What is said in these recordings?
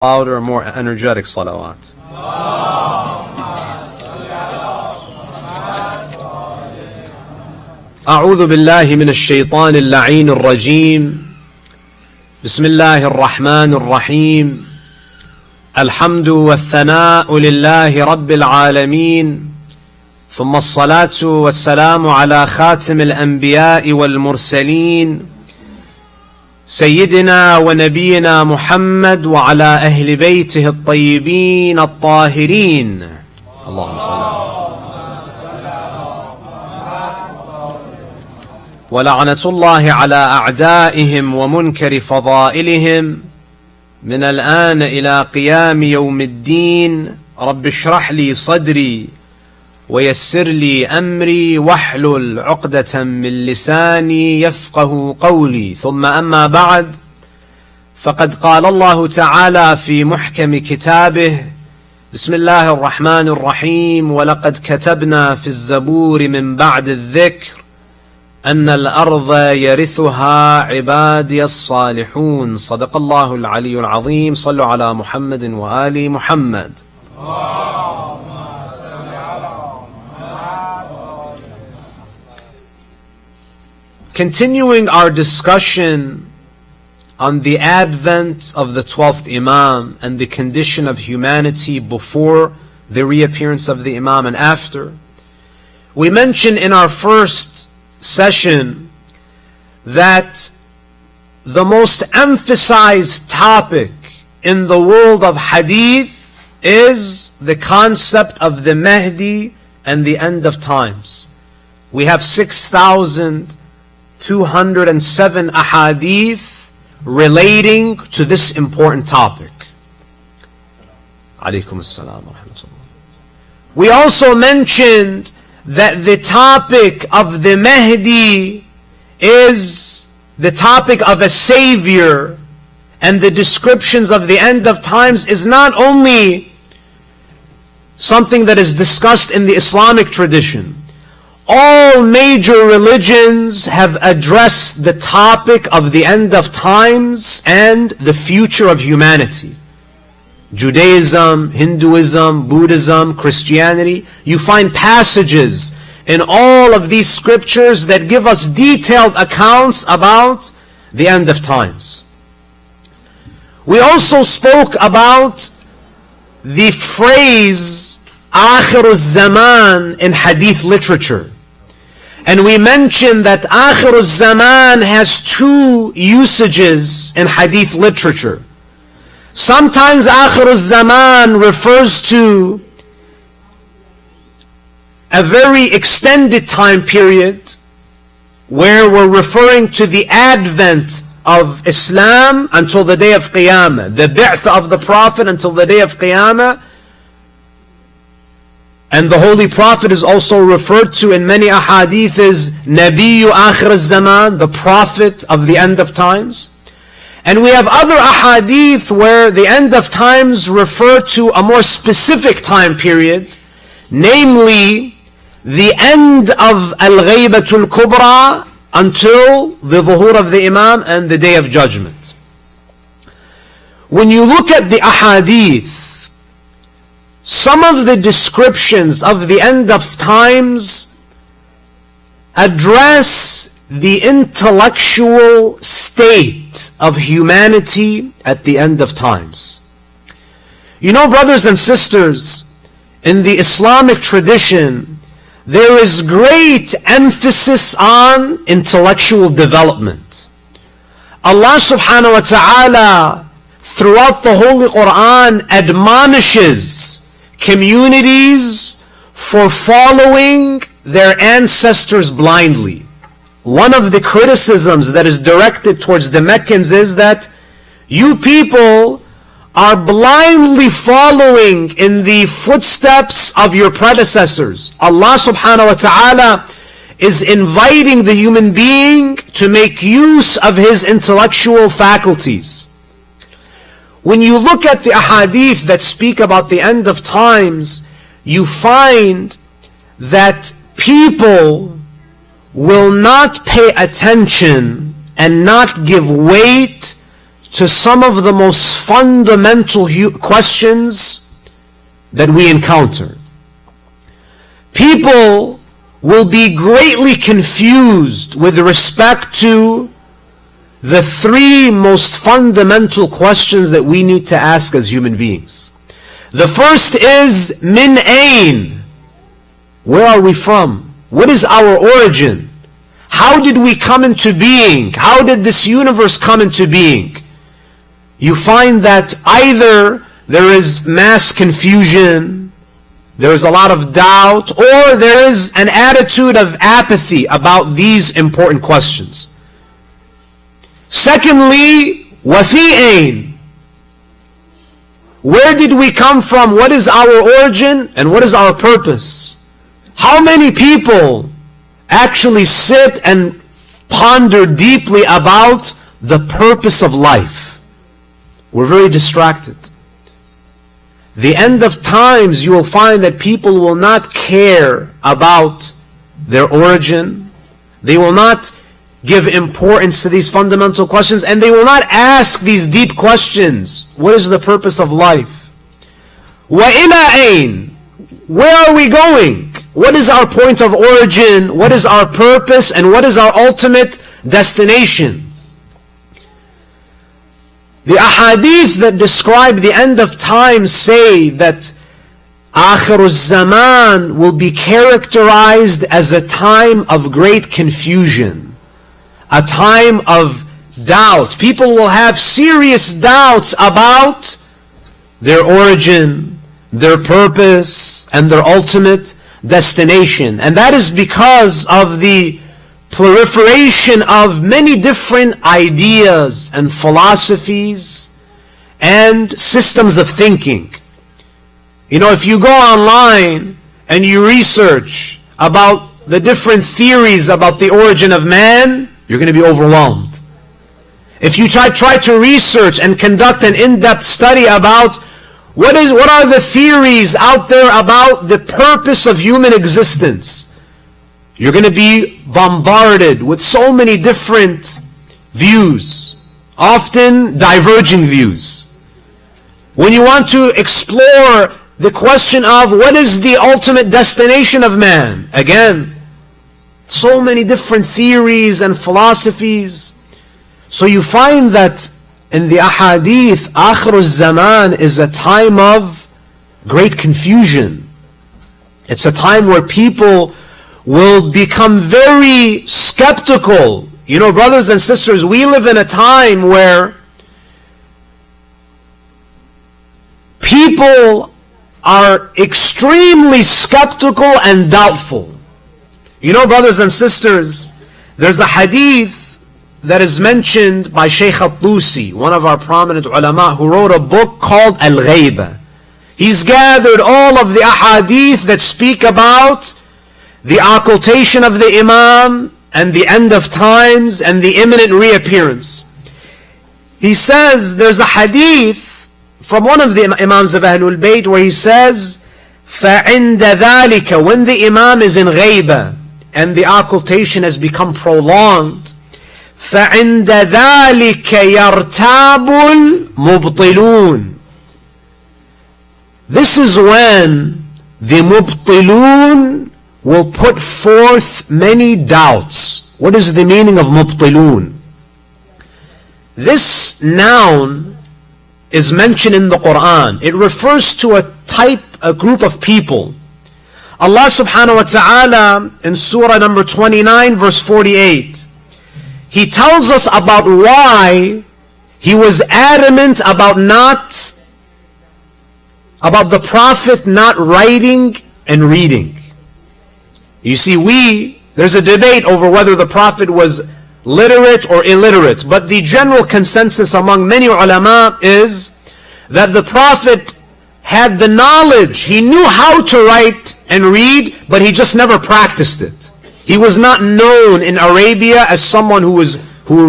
louder, more energetic salawat. أعوذ بالله من الشيطان اللعين الرجيم. بسم الله الرحمن الرحيم. الحمد والثناء لله رب العالمين، ثم الصلاة والسلام على خاتم الأنبياء والمرسلين سيدنا ونبينا محمد وعلى أهل بيته الطيبين الطاهرين. اللهم صل على ولعنة الله على أعدائهم ومنكر فضائلهم من الآن إلى قيام يوم الدين. رب اشرح لي صدري ويسر لي أمري واحلل عقدة من لساني يفقه قولي. ثم أما بعد، فقد قال الله تعالى في محكم كتابه: بسم الله الرحمن الرحيم. ولقد كتبنا في الزبور من بعد الذكر أن الأرض يرثها عبادي الصالحون. صدق الله العلي العظيم. صلوا على محمد وآل محمد. Continuing our discussion on the advent of the 12th Imam and the condition of humanity before the reappearance of the Imam and after, we mentioned in our first session that the most emphasized topic in the world of hadith is the concept of the Mahdi and the end of times. We have 6,207 ahadith relating to this important topic. Alaykum as-salam wa rahmatullah. We also mentioned that the topic of the Mahdi is the topic of a savior, and the descriptions of the end of times is not only something that is discussed in the Islamic tradition. All major religions have addressed the topic of the end of times and the future of humanity. Judaism, Hinduism, Buddhism, Christianity, you find passages in all of these scriptures that give us detailed accounts about the end of times. We also spoke about the phrase Akhiruz Zaman in hadith literature. And we mentioned that Akhiruz Zaman has two usages in hadith literature. Sometimes Akhiruz Zaman refers to a very extended time period where we're referring to the advent of Islam until the day of Qiyamah, the bi'th of the Prophet until the day of Qiyamah. And the Holy Prophet is also referred to in many ahadith as Nabiyyu Akhir Zaman, the Prophet of the end of times. And we have other ahadith where the end of times refer to a more specific time period, namely the end of Al-Ghaybatul Kubra until the Dhuhur of the Imam and the Day of Judgment. When you look at the ahadith, some of the descriptions of the end of times address the intellectual state of humanity at the end of times. You know, brothers and sisters, in the Islamic tradition, there is great emphasis on intellectual development. Allah subhanahu wa ta'ala, throughout the Holy Quran, admonishes communities for following their ancestors blindly. One of the criticisms that is directed towards the Meccans is that you people are blindly following in the footsteps of your predecessors. Allah subhanahu wa ta'ala is inviting the human being to make use of his intellectual faculties. When you look at the ahadith that speak about the end of times, you find that people will not pay attention and not give weight to some of the most fundamental questions that we encounter. People will be greatly confused with respect to the three most fundamental questions that we need to ask as human beings. The first is, min ayn? Where are we from? What is our origin? How did we come into being? How did this universe come into being? You find that either there is mass confusion, there is a lot of doubt, or there is an attitude of apathy about these important questions. Secondly, wafi ayn? Where did we come from? What is our origin and what is our purpose? How many people actually sit and ponder deeply about the purpose of life? We're very distracted. The end of times, you will find that people will not care about their origin. They will not give importance to these fundamental questions, and they will not ask these deep questions. What is the purpose of life? Wa ila ayn? Where are we going? What is our point of origin? What is our purpose? And what is our ultimate destination? The ahadith that describe the end of time say that Akhiruz Zaman will be characterized as a time of great confusion, a time of doubt. People will have serious doubts about their origin, their purpose, and their ultimate destination. And that is because of the proliferation of many different ideas and philosophies and systems of thinking. You know, if you go online and you research about the different theories about the origin of man, you're going to be overwhelmed. If you try to research and conduct an in-depth study about what are the theories out there about the purpose of human existence, you're going to be bombarded with so many different views, often diverging views. When you want to explore the question of what is the ultimate destination of man, again, so many different theories and philosophies. So you find that in the ahadith, Akhiruz Zaman is a time of great confusion. It's a time where people will become very skeptical. You know, brothers and sisters, we live in a time where people are extremely skeptical and doubtful. You know, brothers and sisters, there's a hadith that is mentioned by Sheikh al-Tusi, one of our prominent ulama, who wrote a book called Al-Ghayba. He's gathered all of the ahadith that speak about the occultation of the Imam and the end of times and the imminent reappearance. He says there's a hadith from one of the Imams of Ahlul Bayt where he says, فَعِنْدَ ذَلِكَ, when the Imam is in Ghayba and the occultation has become prolonged, فَعِنْدَ ذَلِكَ يَرْتَابُ الْمُبْطِلُونَ. This is when the mubtilun will put forth many doubts. What is the meaning of mubtilun? This noun is mentioned in the Quran. It refers to a group of people. Allah subhanahu wa ta'ala in surah number 29 verse 48, He tells us about why He was adamant about the Prophet not writing and reading. You see, there's a debate over whether the Prophet was literate or illiterate, but the general consensus among many ulama is that the Prophet had the knowledge. He knew how to write and read, but he just never practiced it. He was not known in Arabia as someone who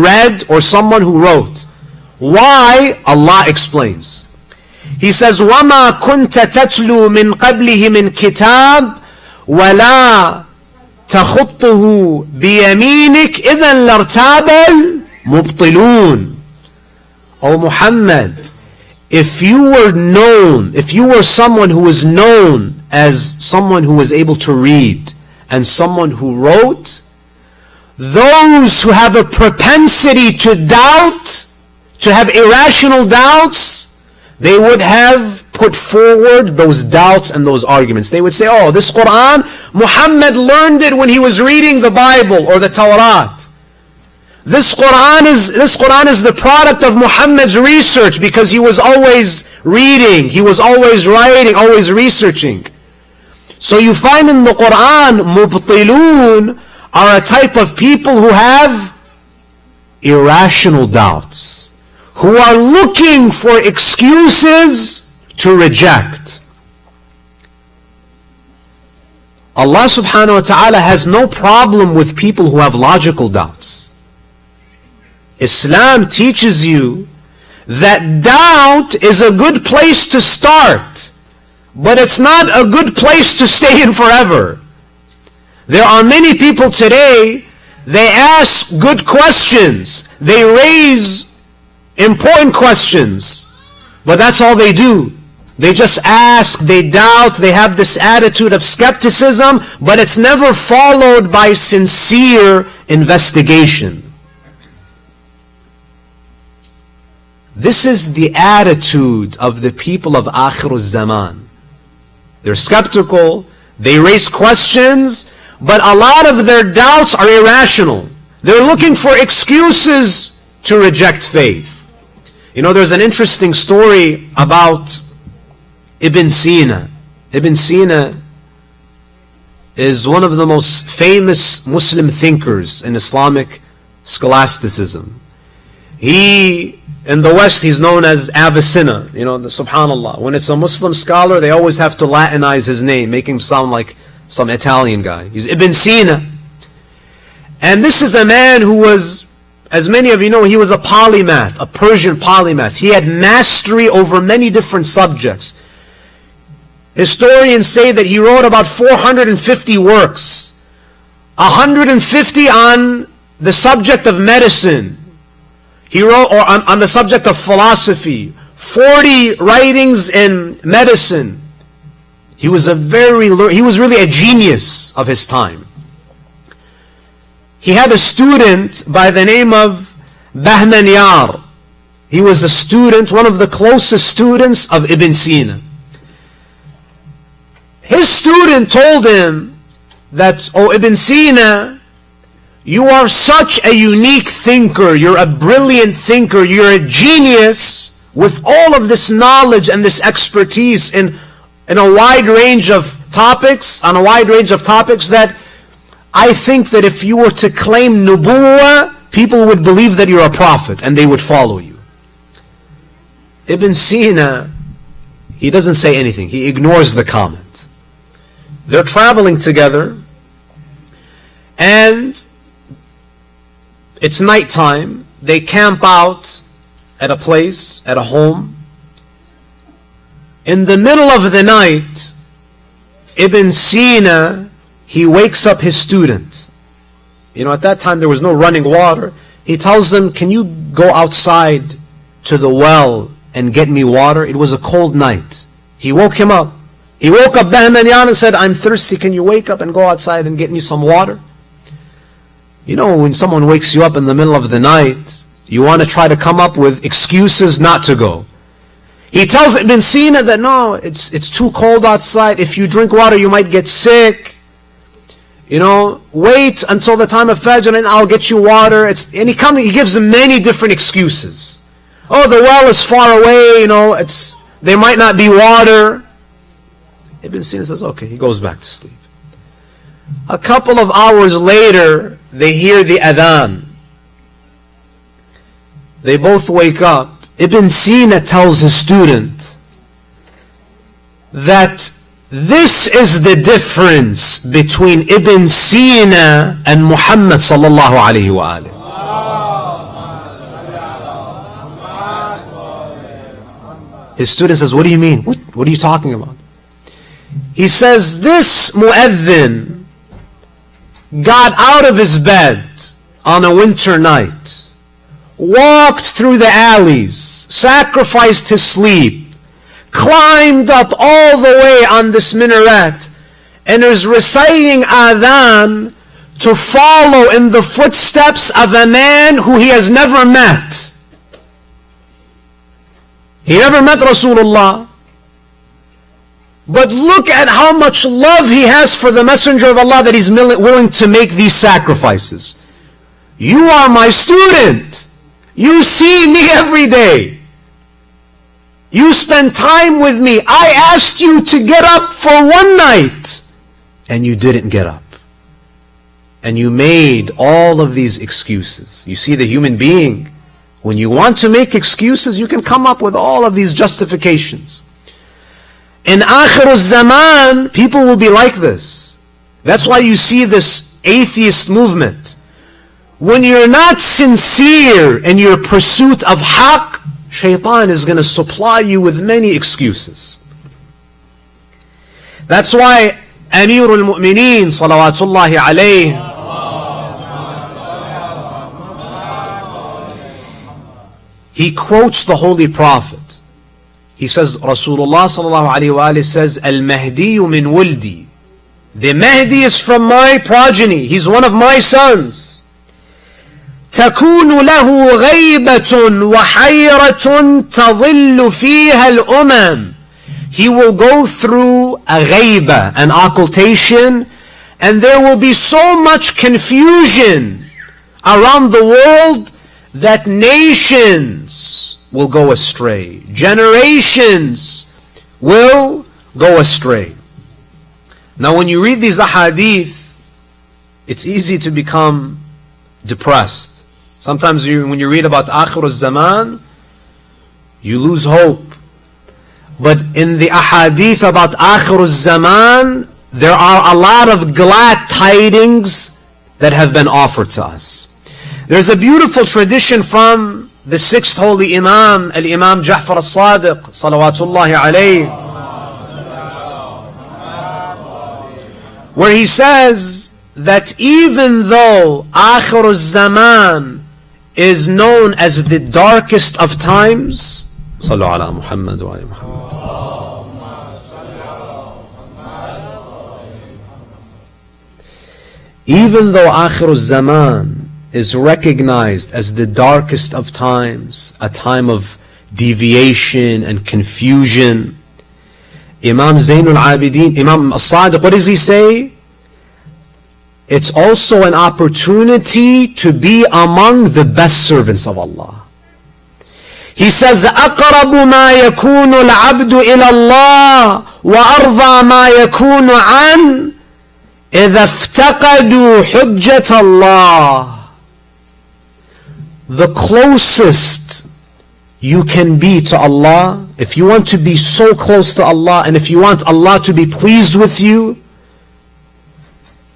read or someone who wrote. Why? Allah explains. He says, وَمَا كُنْتَ تَتْلُو مِنْ قَبْلِهِ مِنْ كِتَابٍ وَلَا تَخُطُّهُ بِيَمِينِكَ إِذًا لَارْتَابَ الْمُبْطِلُونَ. O Muhammad, if you were someone who was known as someone who was able to read and someone who wrote, those who have a propensity to doubt, to have irrational doubts, they would have put forward those doubts and those arguments. They would say, oh, this Quran, Muhammad learned it when he was reading the Bible or the Torah. This Quran is the product of Muhammad's research because he was always reading, he was always writing, always researching. So you find in the Quran, mubtilun are a type of people who have irrational doubts, who are looking for excuses to reject. Allah subhanahu wa ta'ala has no problem with people who have logical doubts. Islam teaches you that doubt is a good place to start, but it's not a good place to stay in forever. There are many people today, they ask good questions, they raise important questions, but that's all they do. They just ask, they doubt, they have this attitude of skepticism, but it's never followed by sincere investigation. This is the attitude of the people of Akhiruz Zaman. They're skeptical, they raise questions, but a lot of their doubts are irrational. They're looking for excuses to reject faith. You know, there's an interesting story about Ibn Sina. Ibn Sina is one of the most famous Muslim thinkers in Islamic scholasticism. In the West, he's known as Avicenna. You know, subhanallah. When it's a Muslim scholar, they always have to Latinize his name, make him sound like some Italian guy. He's Ibn Sina. And this is a man who was, as many of you know, he was a polymath, a Persian polymath. He had mastery over many different subjects. Historians say that he wrote about 450 works. 150 on the subject of medicine. He wrote on the subject of philosophy, 40 writings in medicine. He was really a genius of his time. He had a student by the name of Bahman. He was a student, one of the closest students of Ibn Sina. His student told him that, "Oh, Ibn Sina, you are such a unique thinker, you're a brilliant thinker, you're a genius with all of this knowledge and this expertise in a wide range of topics, that I think that if you were to claim nubuwwah, people would believe that you're a prophet and they would follow you." Ibn Sina, he doesn't say anything, he ignores the comment. They're traveling together and it's nighttime. They camp out at a place, at a home. In the middle of the night, Ibn Sina, he wakes up his student. You know, at that time there was no running water. He tells them, "Can you go outside to the well and get me water?" It was a cold night. He woke him up. He woke up Bahmanyan and said, "I'm thirsty. Can you wake up and go outside and get me some water?" You know, when someone wakes you up in the middle of the night, you want to try to come up with excuses not to go. He tells Ibn Sina that, "No, it's too cold outside. If you drink water, you might get sick. You know, wait until the time of Fajr and I'll get you water." And he gives them many different excuses. Oh, the well is far away, you know, there might not be water. Ibn Sina says, okay, he goes back to sleep. A couple of hours later, they hear the adhan. They both wake up. Ibn Sina tells his student that this is the difference between Ibn Sina and Muhammad sallallahu alayhi wa alayhi. His student says, "What do you mean? What are you talking about?" He says, "This mu'adhin got out of his bed on a winter night, walked through the alleys, sacrificed his sleep, climbed up all the way on this minaret, and is reciting adhan to follow in the footsteps of a man who he has never met. He never met Rasulullah. But look at how much love he has for the Messenger of Allah that he's willing to make these sacrifices. You are my student. You see me every day. You spend time with me. I asked you to get up for one night, and you didn't get up. And you made all of these excuses. You see, the human being, when you want to make excuses, you can come up with all of these justifications. In Akhiruz Zaman, people will be like this. That's why you see this atheist movement. When you're not sincere in your pursuit of haqq, shaitan is going to supply you with many excuses. That's why Amirul Mu'mineen, salawatullahi alayhi, he quotes the Holy Prophet. He says, Rasulullah sallallahu alayhi wa says, Al-Mahdi min wuldi. The Mahdi is from my progeny. He's one of my sons. تكون له غيبة وحيرة تظل فيها الأمم. He will go through a ghayba, an occultation, and there will be so much confusion around the world that nations will go astray. Generations will go astray. Now when you read these ahadith, it's easy to become depressed. Sometimes when you read about Akhiruz Zaman, you lose hope. But in the ahadith about Akhiruz Zaman, there are a lot of glad tidings that have been offered to us. There's a beautiful tradition from the sixth holy Imam, Al-Imam Ja'far al-Sadiq, salawatullahi alayhi, where he says that even though Akhiruz Zaman is known as the darkest of times, Sallu ala Muhammad wa ala Muhammad, even though Akhiruz Zaman is recognized as the darkest of times, a time of deviation and confusion, Imam Zainul Abidin, Imam As-Sadiq, what does he say? It's also an opportunity to be among the best servants of Allah. He says, أَقْرَبُ مَا يَكُونُ الْعَبْدُ إِلَى اللَّهِ وَأَرْضَى مَا يَكُونُ عَنْ إِذَا افْتَقَدُوا حُجَّةَ اللَّهِ. The closest you can be to Allah, if you want to be so close to Allah, and if you want Allah to be pleased with you,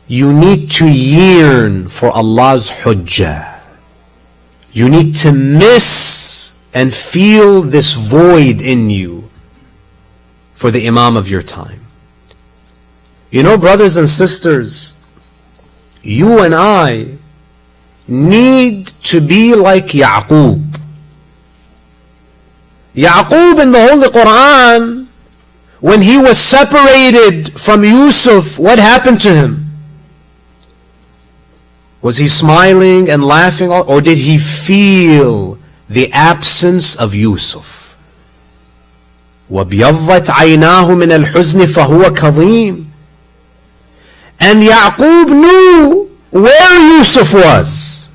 you need to yearn for Allah's hujjah. You need to miss and feel this void in you for the Imam of your time. You know, brothers and sisters, you and I need to be like Yaqub. Yaqub in the Holy Quran, when he was separated from Yusuf, what happened to him? Was he smiling and laughing, or did he feel the absence of Yusuf? وَبْيَضَّتْ عَيْنَاهُ مِنَ الْحُزْنِ فَهُوَ كَظِيمٌ. And Yaqub knew where Yusuf was.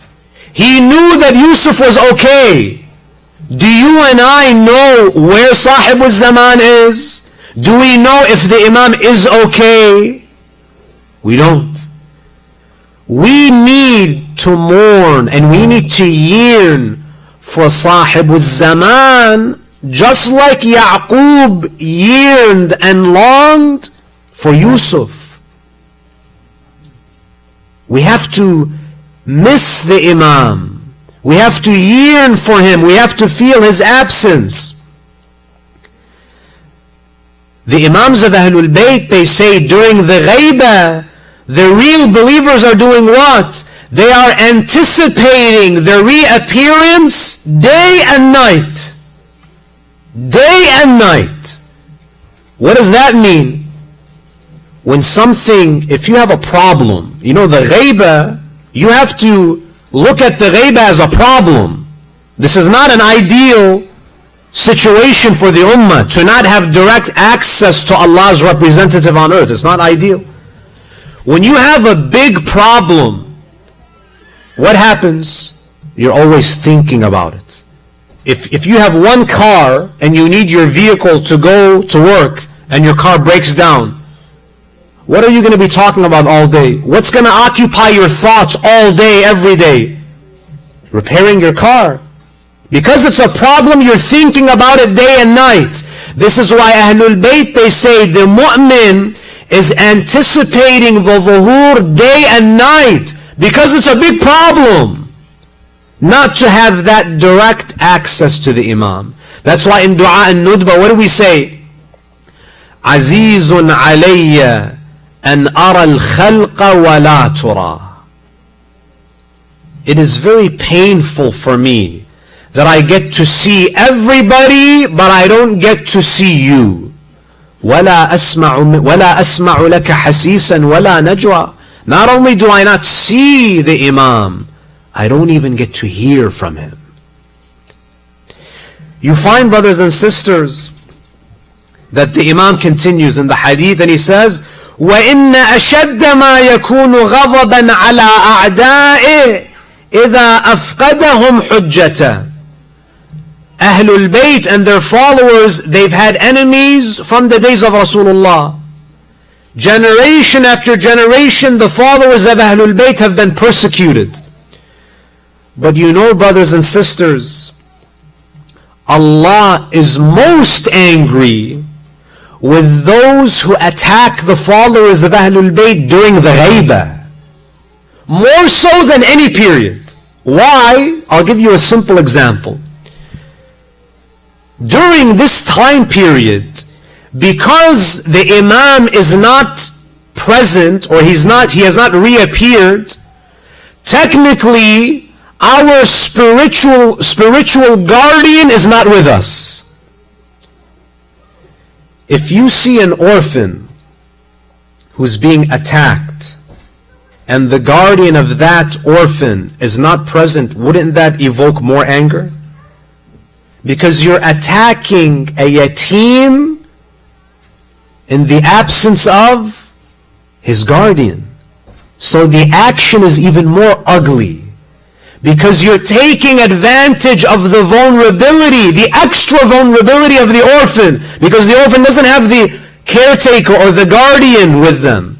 He knew that Yusuf was okay. Do you and I know where Sahibuz Zaman is? Do we know if the Imam is okay? We don't. We need to mourn and we need to yearn for Sahibuz Zaman, just like Yaqub yearned and longed for Yusuf. We have to miss the Imam. We have to yearn for him. We have to feel his absence. The Imams of Ahlul Bayt, they say during the ghaybah, the real believers are doing what? They are anticipating the reappearance day and night. Day and night. What does that mean? When something, if you have a problem, you know the ghaiba, you have to look at the ghaiba as a problem. This is not an ideal situation for the ummah to not have direct access to Allah's representative on earth. It's not ideal. When you have a big problem, what happens? You're always thinking about it. If you have one car and you need your vehicle to go to work and your car breaks down, what are you going to be talking about all day? What's going to occupy your thoughts all day, every day? Repairing your car. Because it's a problem, you're thinking about it day and night. This is why Ahlul Bayt, they say the mu'min is anticipating the zuhur day and night. Because it's a big problem not to have that direct access to the Imam. That's why in Dua and Nudba, what do we say? Azizun alayya an ara al-khalqa wa la tura. It is very painful for me that I get to see everybody, but I don't get to see you. وَلَا أَسْمَعُ لَكَ حَسِيسًا وَلَا نَجْوَى. Not only do I not see the Imam, I don't even get to hear from him. You find, brothers and sisters, that the Imam continues in the hadith and he says, وَإِنَّ أَشَدَّ مَا يَكُونُ غَضَبًا عَلَىٰ أَعْدَائِهِ إِذَا أَفْقَدَهُمْ حُجَّةً. Ahlul Bayt and their followers, they've had enemies from the days of Rasulullah. Generation after generation, the followers of Ahlul Bayt have been persecuted. But you know, brothers and sisters, Allah is most angry with those who attack the followers of Ahlul Bayt during the ghaibah. More so than any period. Why? I'll give you a simple example. During this time period, because the Imam is not present, or he has not reappeared, technically our spiritual guardian is not with us. If you see an orphan who's being attacked, and the guardian of that orphan is not present, wouldn't that evoke more anger? Because you're attacking a yatim in the absence of his guardian. So the action is even more ugly. Because you're taking advantage of the vulnerability, the extra vulnerability of the orphan. Because the orphan doesn't have the caretaker or the guardian with them.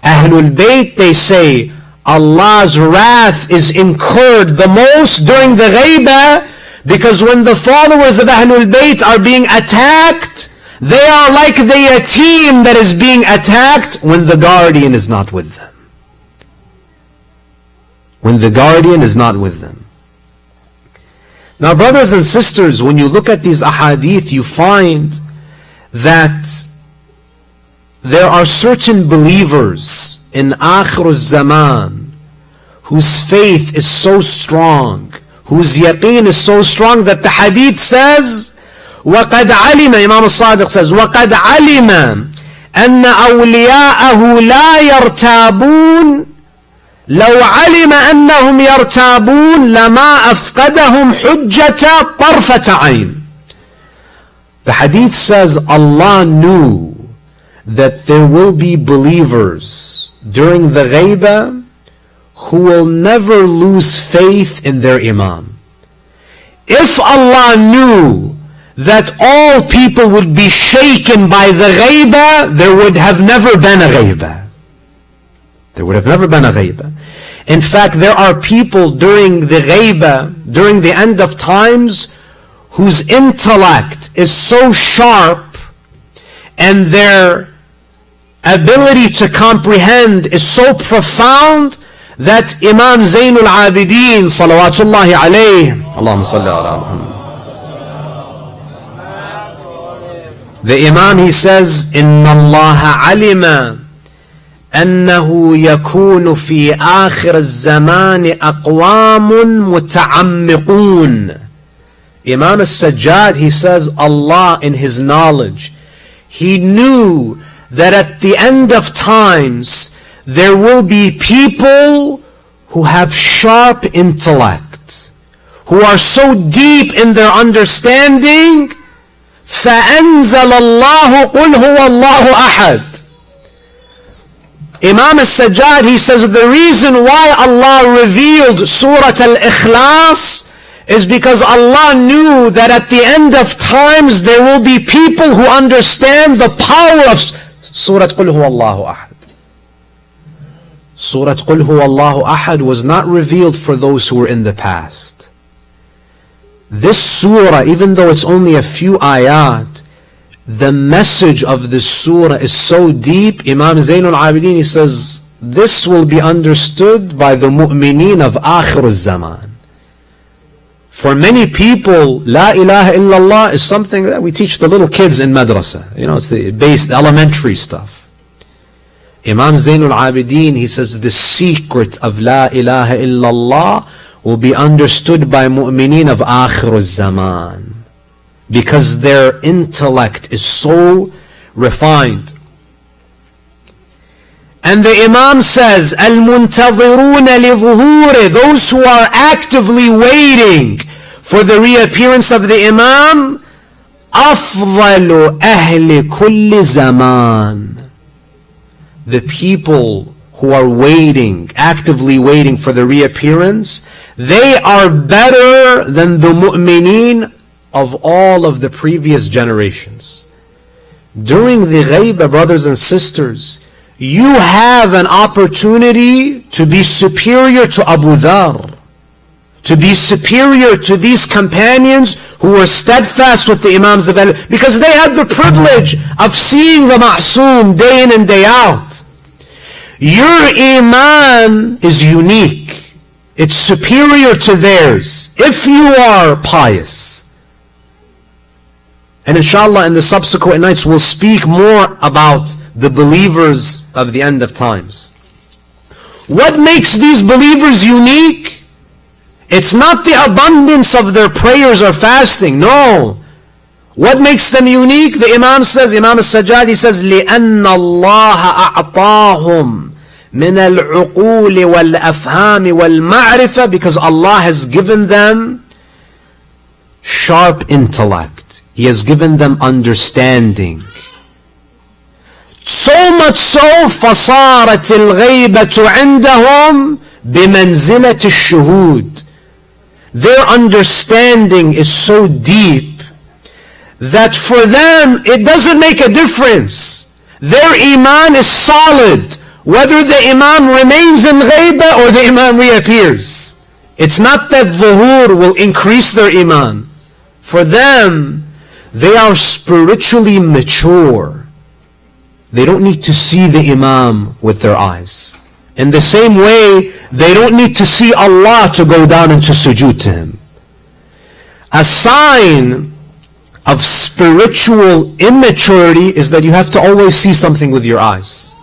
Ahlul Bayt, they say, Allah's wrath is incurred the most during the ghaibah, because when the followers of Ahlul Bayt are being attacked, they are like the yatim that is being attacked when the guardian is not with them. When the guardian is not with them. Now, brothers and sisters, when you look at these ahadith, you find that there are certain believers in Akhiruz Zaman whose faith is so strong, whose yaqeen is so strong, that the hadith says, وَقَدْ عَلِمَ, Imam al-Sadiq says, وَقَدْ عَلِمَ أَنَّ أَوْلِيَاءَهُ لَا يَرْتَابُونَ لَوْ عَلِمَ أَنَّهُمْ يَرْتَابُونَ لَمَا أَفْقَدَهُمْ حُجَّةَ طَرْفَةَ عَيْنٍ. The hadith says Allah knew that there will be believers during the ghaibah who will never lose faith in their Imam. If Allah knew that all people would be shaken by the ghaibah, there would have never been a ghaibah. There would have never been a ghaibah. In fact, there are people during the ghaibah, during the end of times, whose intellect is so sharp and their ability to comprehend is so profound that Imam Zainul Abidin, salawatullahi alayhi, Allahumma salli ala Muhammad, the Imam, he says, Inna Allah alima أنه يكون في آخر الزمان أقوام متعمقون. Imam al-Sajjad, he says, Allah in His knowledge, He knew that at the end of times there will be people who have sharp intellect, who are so deep in their understanding. فَأَنزَلَ اللَّهُ قُلْ هُوَ اللَّهُ أَحَدٌ. Imam al-Sajjad, he says, the reason why Allah revealed Surah Al-Ikhlas is because Allah knew that at the end of times there will be people who understand the power of Surah Qul Huwa Allahu Ahad. Surah Qul Huwa Allahu Ahad was not revealed for those who were in the past. This surah, even though it's only a few ayat, the message of this surah is so deep. Imam Zainul Abidin, he says, this will be understood by the mu'mineen of Akhiruz Zaman. For many people, La ilaha illallah is something that we teach the little kids in madrasa. You know, it's the base, elementary stuff. Imam Zainul Abidin, he says, the secret of La ilaha illallah will be understood by mu'mineen of Akhiruz Zaman, because their intellect is so refined. And the Imam says, Al-Muntadhirun li-dhuhuri, those who are actively waiting for the reappearance of the Imam, أفضل أهل كل زمان. The people who are waiting, actively waiting for the reappearance, they are better than the mu'mineen of all of the previous generations. During the ghaibah, brothers and sisters, you have an opportunity to be superior to Abu Dhar, to be superior to these companions who were steadfast with the Imams of Allah, because they had the privilege of seeing the Ma'soom day in and day out. Your Iman is unique. It's superior to theirs if you are pious. And inshallah in the subsequent nights we'll speak more about the believers of the end of times. What makes these believers unique? It's not the abundance of their prayers or fasting. No. What makes them unique? The Imam says, Imam al-Sajjad, he says, لِأَنَّ اللَّهَ أَعْطَاهُمْ مِنَ الْعُقُولِ وَالْأَفْهَامِ وَالْمَعْرِفَةِ, because Allah has given them sharp intellect. He has given them understanding. So much so, فَصَارَتِ الْغَيْبَةُ عِنْدَهُمْ بِمَنْزِلَةِ الشُّهُودِ. Their understanding is so deep that for them it doesn't make a difference. Their Iman is solid, whether the Imam remains in ghaibah or the Imam reappears. It's not that dhuhur will increase their Iman. For them, they are spiritually mature. They don't need to see the Imam with their eyes. In the same way, they don't need to see Allah to go down and to sujood to Him. A sign of spiritual immaturity is that you have to always see something with your eyes.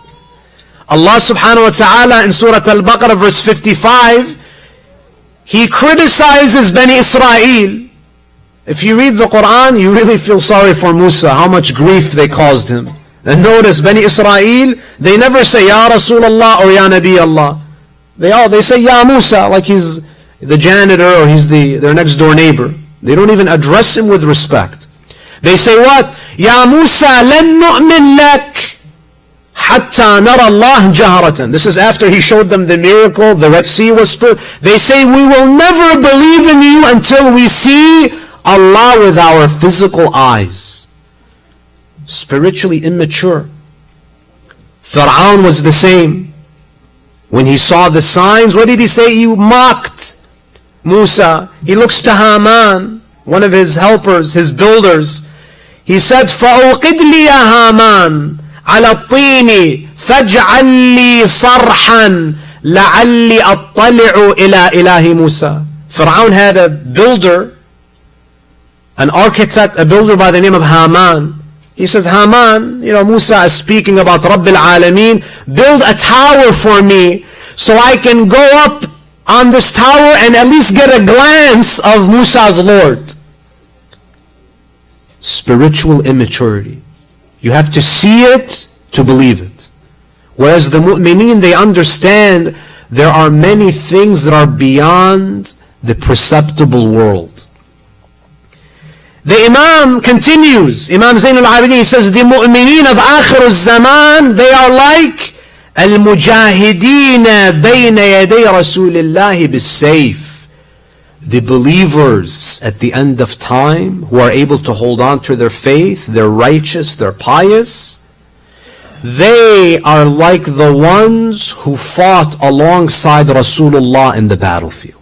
Allah subhanahu wa ta'ala in Surah Al-Baqarah verse 55, He criticizes Bani Israel. If you read the Quran, you really feel sorry for Musa, how much grief they caused him. And notice, Bani Israel, they never say, Ya Rasulullah or Ya Nabi Allah. They say, Ya Musa, like he's the janitor or he's their next door neighbor. They don't even address him with respect. They say what? Ya Musa, lan nu'min lak hatta nara Allah jaharatan. This is after He showed them the miracle, the Red Sea was split. They say, we will never believe in you until we see Allah with our physical eyes. Spiritually immature. Fir'aun was the same. When he saw the signs, what did he say? You mocked Musa. He looks to Haman, one of his helpers, his builders. He said, فَأُوْقِدْ لِي يَا هَامَانَ عَلَى الطِّينِ فَاجْعَلْ لِي صَرْحًا لَعَلِّي أَطَّلِعُ إِلَى إِلَهِ Musa. Fir'aun had a builder, an architect, a builder by the name of Haman. He says, Haman, Musa is speaking about Rabbil Alameen, build a tower for me so I can go up on this tower and at least get a glance of Musa's Lord. Spiritual immaturity. You have to see it to believe it. Whereas the mu'mineen, they understand there are many things that are beyond the perceptible world. The Imam continues, Imam Zayn al-Abidin, he says, the mu'mineen of Akhiruz Zaman, they are like al-mujahideen bayna yaday Rasulillah bis-sayf. The believers at the end of time who are able to hold on to their faith, they're righteous, they're pious, they are like the ones who fought alongside Rasulullah in the battlefield.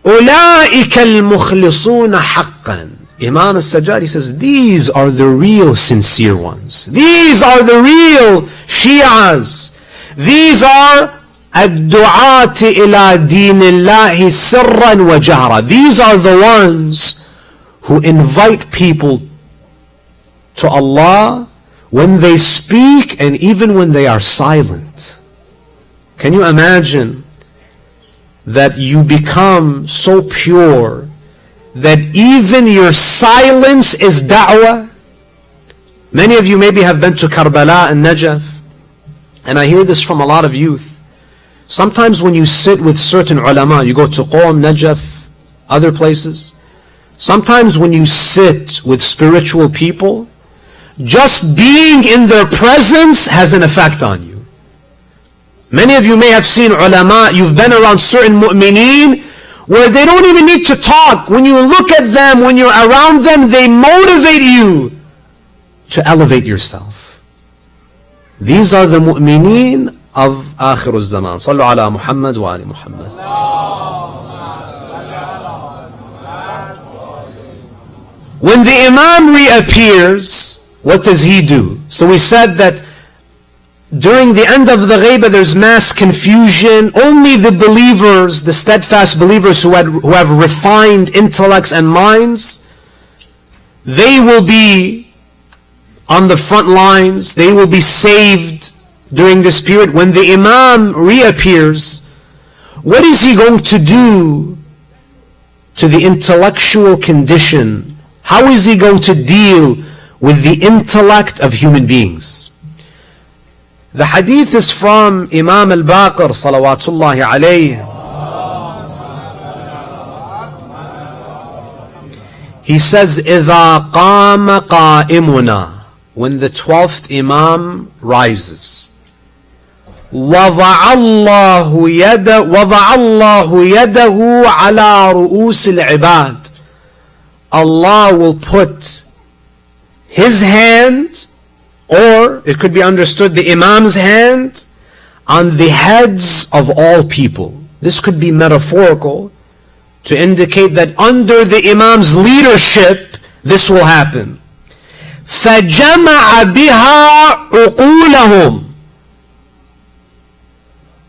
أولئك المخلصون حقا. Imam al-Sajjad, he says, these are the real sincere ones. These are the real Shi'as. These are الدعاة إلى دين الله سرا وجهرا. These are the ones who invite people to Allah when they speak and even when they are silent. Can you imagine that you become so pure that even your silence is da'wah? Many of you maybe have been to Karbala and Najaf, and I hear this from a lot of youth. Sometimes when you sit with certain ulama, you go to Qom, Najaf, other places, sometimes when you sit with spiritual people, just being in their presence has an effect on you. Many of you may have seen ulama, you've been around certain mu'mineen where they don't even need to talk. When you look at them, when you're around them, they motivate you to elevate yourself. These are the mu'mineen of Akhiruz Zaman. Sallu ala Muhammad wa ali Muhammad. When the Imam reappears, what does he do? So we said that during the end of the ghaibah, there's mass confusion. Only the believers, the steadfast believers who have refined intellects and minds, they will be on the front lines. They will be saved during this period. When the Imam reappears, what is he going to do to the intellectual condition? How is he going to deal with the intellect of human beings? The hadith is from Imam al-Baqir, salawatullahi alayhi. He says, إِذَا قَامَ قَائِمُنَا, when the 12th Imam rises, وَضَعَ اللَّهُ يَدَهُ عَلَى رُؤُوسِ الْعِبَادِ. Allah will put His hand, or it could be understood the Imam's hand, on the heads of all people. This could be metaphorical to indicate that under the Imam's leadership, this will happen. فَجَمَعَ بِهَا عُقُولَهُمْ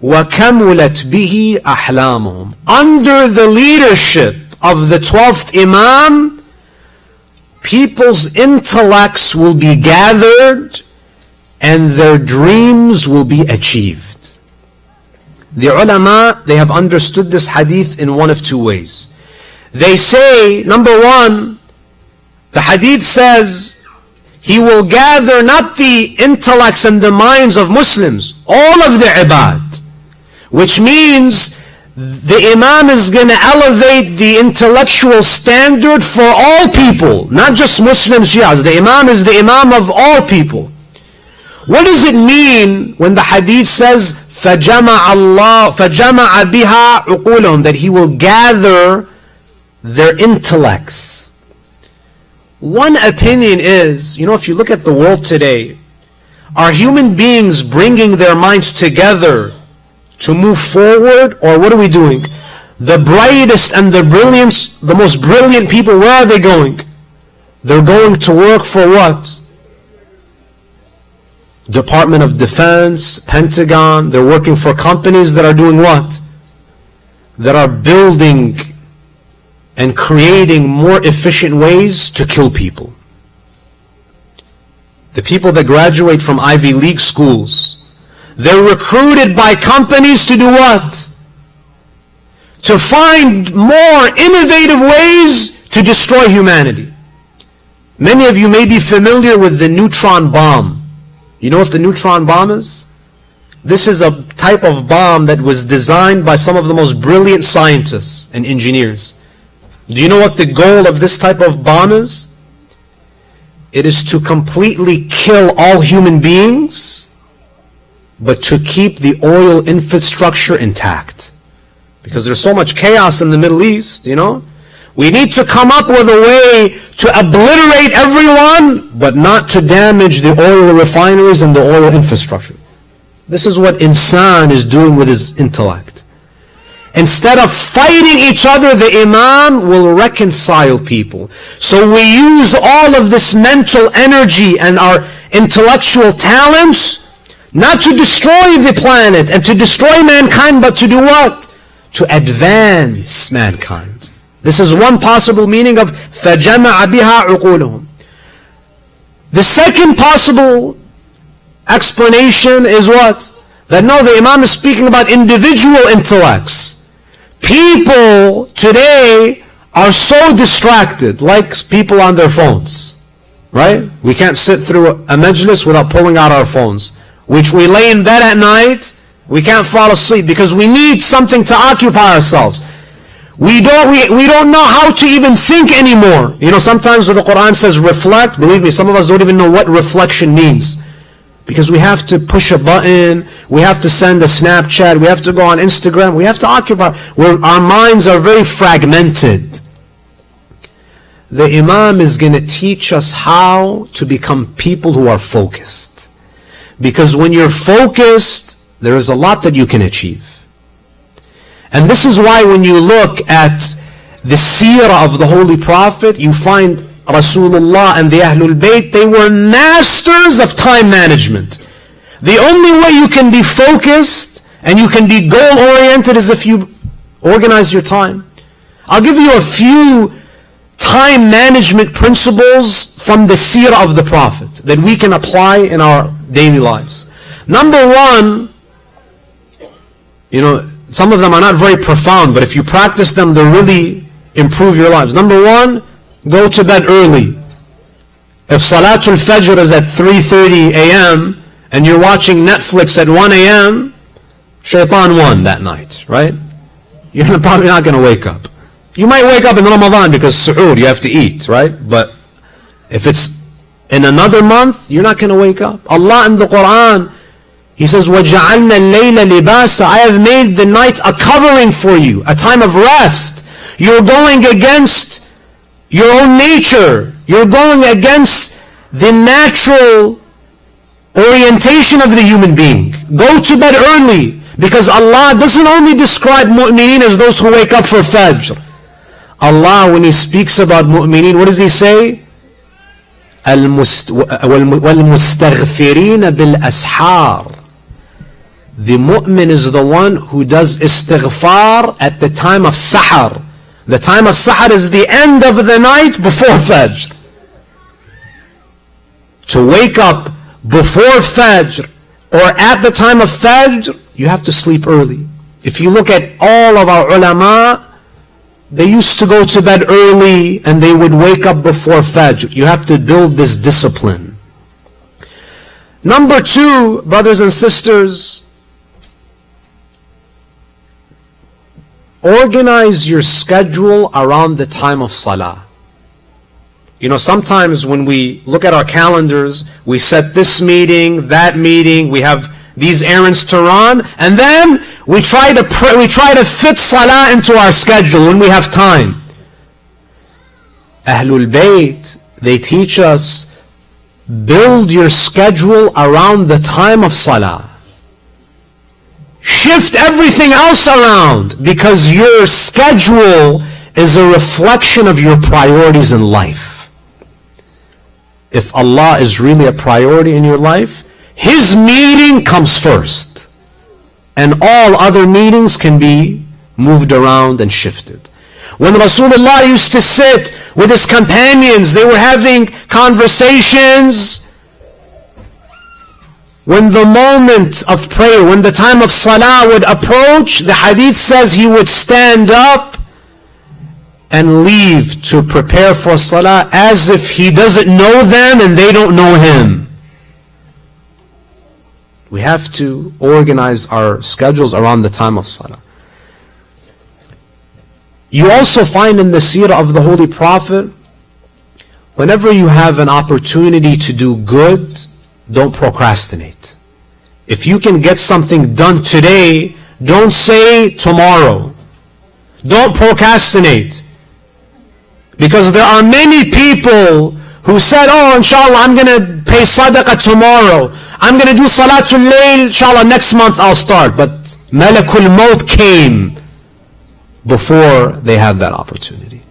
وَكَمُلَتْ بِهِ أَحْلَامُهُمْ. Under the leadership of the 12th Imam, people's intellects will be gathered and their dreams will be achieved. The ulama, they have understood this hadith in one of two ways. They say, number one, the hadith says, He will gather not the intellects and the minds of Muslims, all of the ibad, which means the Imam is going to elevate the intellectual standard for all people, not just Muslim Shias. The Imam is the Imam of all people. What does it mean when the hadith says, فَجَمَعَ بِهَا عُقُولَهُمْ, that He will gather their intellects? One opinion is, if you look at the world today, are human beings bringing their minds together to move forward, or what are we doing? The brightest and the most brilliant people, where are they going? They're going to work for what? Department of Defense, Pentagon. They're working for companies that are doing what? That are building and creating more efficient ways to kill people. the people that graduate from Ivy League schools, they're recruited by companies to do what? To find more innovative ways to destroy humanity. Many of you may be familiar with the neutron bomb. You know what the neutron bomb is? This is a type of bomb that was designed by some of the most brilliant scientists and engineers. Do you know what the goal of this type of bomb is? It is to completely kill all human beings, but to keep the oil infrastructure intact. Because there's so much chaos in the Middle East, you know. We need to come up with a way to obliterate everyone, but not to damage the oil refineries and the oil infrastructure. This is what insan is doing with his intellect. Instead of fighting each other, the Imam will reconcile people. So we use all of this mental energy and our intellectual talents not to destroy the planet and to destroy mankind, but to do what? To advance mankind. This is one possible meaning of فَجَمَعَ بِهَا عُقُولُهُم. The second possible explanation is what? That no, the Imam is speaking about individual intellects. People today are so distracted, like people on their phones, right? We can't sit through a majlis without pulling out our phones. Which we lay in bed at night, we can't fall asleep because we need something to occupy ourselves. We don't know how to even think anymore. You know, sometimes when the Quran says reflect, believe me, some of us don't even know what reflection means. Because we have to push a button, we have to send a Snapchat, we have to go on Instagram, we have to occupy, our minds are very fragmented. The Imam is going to teach us how to become people who are focused. Because when you're focused, there is a lot that you can achieve. And this is why when you look at the seerah of the Holy Prophet, you find Rasulullah and the Ahlul Bayt, they were masters of time management. The only way you can be focused and you can be goal-oriented is if you organize your time. I'll give you a few time management principles from the seerah of the Prophet that we can apply in our daily lives. Number one, you know, some of them are not very profound, but if you practice them, they'll really improve your lives. Number one, go to bed early. If Salatul Fajr is at 3:30 a.m. and you're watching Netflix at 1 a.m., Shaitan won that night, right? You're probably not going to wake up. You might wake up in Ramadan because suhoor, you have to eat, right? But if it's in another month, you're not going to wake up. Allah in the Quran, He says, وَجَعَلْنَا اللَّيْلَ لِبَاسًا, I have made the night a covering for you, a time of rest. You're going against your own nature. You're going against the natural orientation of the human being. Go to bed early, because Allah doesn't only describe mu'mineen as those who wake up for Fajr. Allah, when He speaks about mu'mineen, what does He say? وَالْمُسْتَغْفِرِينَ بِالْأَسْحَارِ. The mu'min is the one who does istighfar at the time of sahar. The time of sahar is the end of the night before Fajr. To wake up before Fajr or at the time of Fajr, you have to sleep early. If you look at all of our ulama, they used to go to bed early and they would wake up before Fajr. You have to build this discipline. Number two, brothers and sisters, organize your schedule around the time of Salah. You know, sometimes when we look at our calendars, we set this meeting, that meeting, we have these errands to run, and then we try to fit Salah into our schedule when we have time. Ahlul Bayt, they teach us, build your schedule around the time of Salah. Shift everything else around, because your schedule is a reflection of your priorities in life. If Allah is really a priority in your life, His meeting comes first, and all other meetings can be moved around and shifted. When Rasulullah used to sit with his companions, they were having conversations when the moment of prayer, when the time of salah would approach, the hadith says he would stand up and leave to prepare for salah as if he doesn't know them and they don't know him. We have to organize our schedules around the time of salah. You also find in the seerah of the Holy Prophet, whenever you have an opportunity to do good, don't procrastinate. If you can get something done today, don't say tomorrow. Don't procrastinate. Because there are many people who said, oh, inshallah, I'm going to pay sadaqah tomorrow. I'm going to do salatul layl, inshallah, next month I'll start. But Malakul Maut came before they had that opportunity.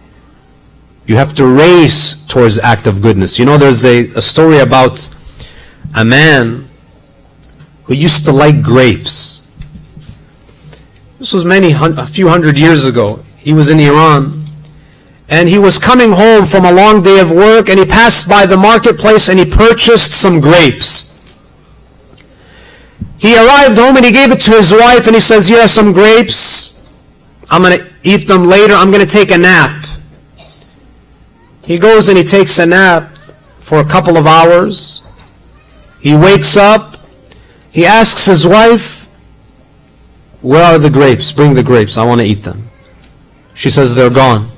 You have to race towards act of goodness. You know, there's a story about a man who used to like grapes. This was a few hundred years ago. He was in Iran, and he was coming home from a long day of work, and he passed by the marketplace and he purchased some grapes. He arrived home and he gave it to his wife, and he says, here are some grapes. I'm going to eat them later. I'm going to take a nap. He goes and he takes a nap for a couple of hours. He wakes up. He asks his wife, where are the grapes? Bring the grapes. I want to eat them. She says, they're gone.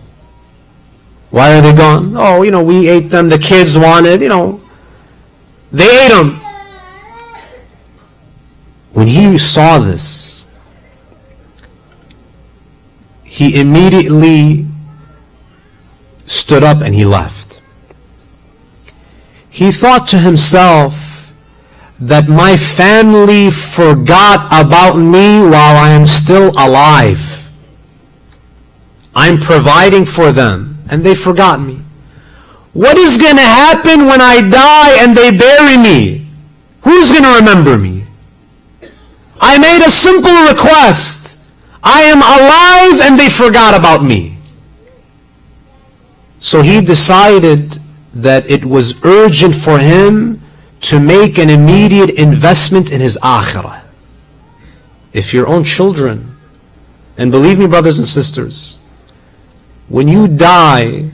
Why are they gone? Oh, we ate them. The kids wanted, they ate them. When he saw this, he immediately stood up and he left. He thought to himself that my family forgot about me while I am still alive. I'm providing for them and they forgot me. What is going to happen when I die and they bury me? Who's going to remember me? I made a simple request. I am alive and they forgot about me. So he decided that it was urgent for him to make an immediate investment in his akhirah. If your own children, and believe me, brothers and sisters, when you die,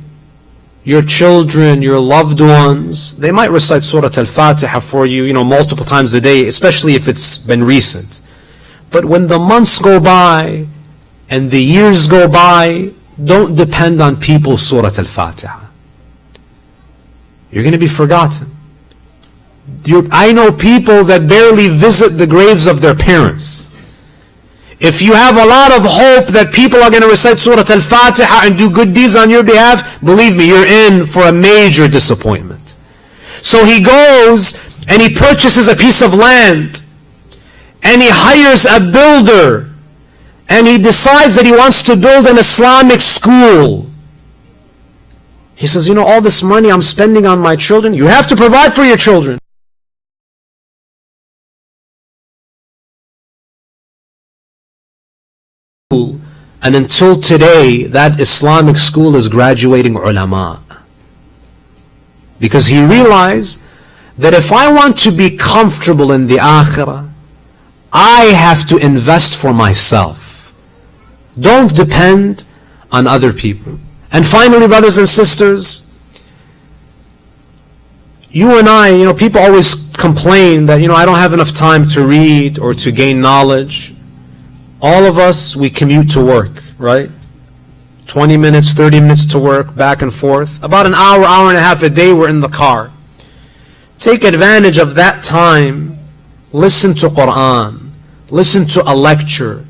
your children, your loved ones, they might recite Surah Al-Fatiha for you, multiple times a day, especially if it's been recent. But when the months go by and the years go by, don't depend on people's Surah Al-Fatiha. You're going to be forgotten. I know people that barely visit the graves of their parents. If you have a lot of hope that people are going to recite Surah Al-Fatiha and do good deeds on your behalf, believe me, you're in for a major disappointment. So he goes and he purchases a piece of land and he hires a builder and he decides that he wants to build an Islamic school. He says, all this money I'm spending on my children, you have to provide for your children. And until today, that Islamic school is graduating ulama. Because he realized that if I want to be comfortable in the akhirah, I have to invest for myself. Don't depend on other people. And finally, brothers and sisters, you and I, people always complain that, I don't have enough time to read or to gain knowledge. All of us, we commute to work, right? 20 minutes, 30 minutes to work, back and forth. About an hour, hour and a half a day, we're in the car. Take advantage of that time. Listen to Quran. Listen to a lecture.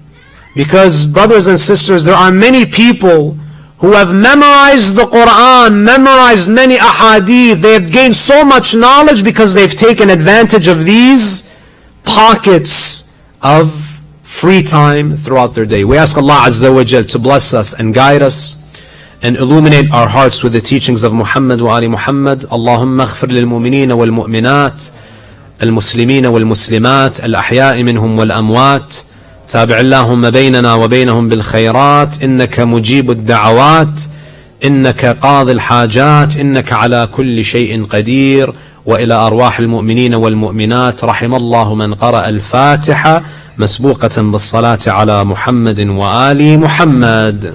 Because, brothers and sisters, there are many people who have memorized the Quran, memorized many ahadith. They have gained so much knowledge because they've taken advantage of these pockets of free time throughout their day. We ask Allah Azza wa Jal to bless us and guide us and illuminate our hearts with the teachings of Muhammad wa Ali Muhammad. Allahumma aghfir lil mu'minina wal mu'minat, al muslimina wal muslimat, al ahya'i minhum wal amwat. تابع اللهم بيننا وبينهم بالخيرات إنك مجيب الدعوات إنك قاضي الحاجات إنك على كل شيء قدير وإلى أرواح المؤمنين والمؤمنات. رحم الله من قرأ الفاتحة مسبوقة بالصلاة على محمد وآل محمد.